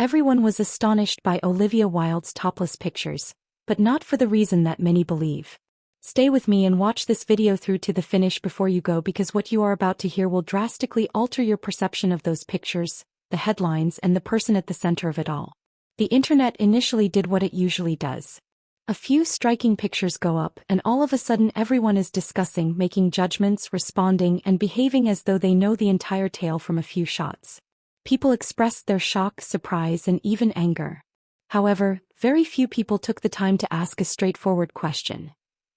Everyone was astonished by Olivia Wilde's topless pictures, but not for the reason that many believe. Stay with me and watch this video through to the finish before you go, because what you are about to hear will drastically alter your perception of those pictures, the headlines, and the person at the center of it all. The internet initially did what it usually does. A few striking pictures go up, and all of a sudden everyone is discussing, making judgments, responding, and behaving as though they know the entire tale from a few shots. People expressed their shock, surprise, and even anger. However, very few people took the time to ask a straightforward question.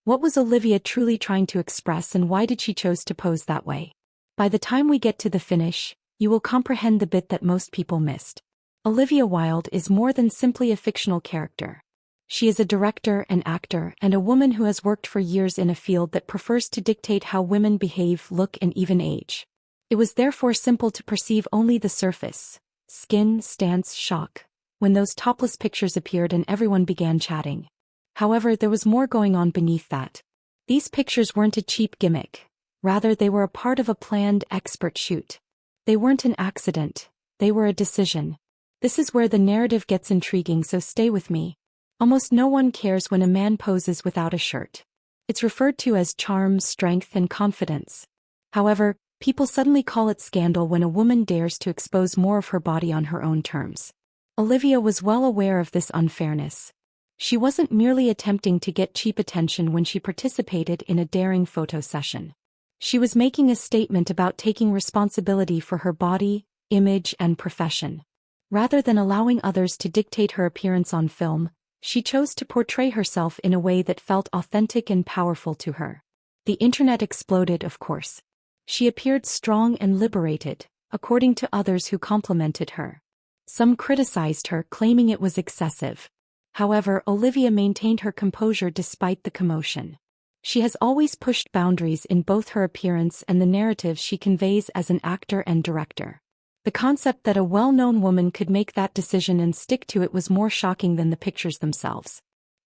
What was Olivia truly trying to express, and why did she choose to pose that way? By the time we get to the finish, you will comprehend the bit that most people missed. Olivia Wilde is more than simply a fictional character. She is a director, an actor, and a woman who has worked for years in a field that prefers to dictate how women behave, look, and even age. It was therefore simple to perceive only the surface: skin, stance, shock, when those topless pictures appeared and everyone began chatting. However, there was more going on beneath that. These pictures weren't a cheap gimmick. Rather, they were a part of a planned, expert shoot. They weren't an accident. They were a decision. This is where the narrative gets intriguing, so stay with me. Almost no one cares when a man poses without a shirt. It's referred to as charm, strength, and confidence. However, people suddenly call it scandal when a woman dares to expose more of her body on her own terms. Olivia was well aware of this unfairness. She wasn't merely attempting to get cheap attention when she participated in a daring photo session. She was making a statement about taking responsibility for her body, image, and profession. Rather than allowing others to dictate her appearance on film, she chose to portray herself in a way that felt authentic and powerful to her. The internet exploded, of course. She appeared strong and liberated, according to others who complimented her. Some criticized her, claiming it was excessive. However, Olivia maintained her composure despite the commotion. She has always pushed boundaries in both her appearance and the narrative she conveys as an actor and director. The concept that a well-known woman could make that decision and stick to it was more shocking than the pictures themselves.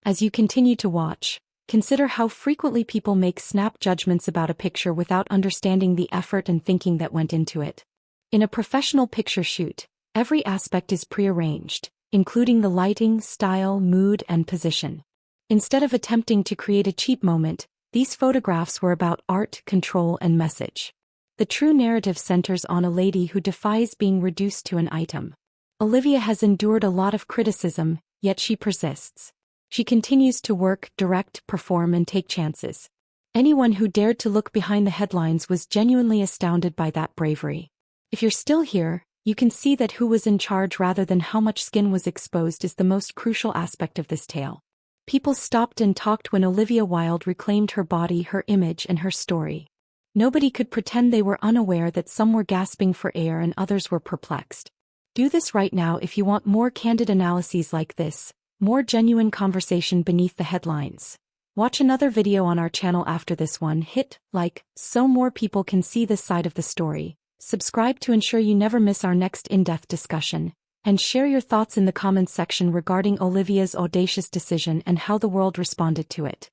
As you continue to watch, consider how frequently people make snap judgments about a picture without understanding the effort and thinking that went into it. In a professional picture shoot, every aspect is prearranged, including the lighting, style, mood, and position. Instead of attempting to create a cheap moment, these photographs were about art, control, and message. The true narrative centers on a lady who defies being reduced to an item. Olivia has endured a lot of criticism, yet she persists. She continues to work, direct, perform, and take chances. Anyone who dared to look behind the headlines was genuinely astounded by that bravery. If you're still here, you can see that who was in charge rather than how much skin was exposed is the most crucial aspect of this tale. People stopped and talked when Olivia Wilde reclaimed her body, her image, and her story. Nobody could pretend they were unaware that some were gasping for air and others were perplexed. Do this right now if you want more candid analyses like this, more genuine conversation beneath the headlines. Watch another video on our channel after this one, hit like, so more people can see this side of the story. Subscribe to ensure you never miss our next in-depth discussion, and share your thoughts in the comments section regarding Olivia's audacious decision and how the world responded to it.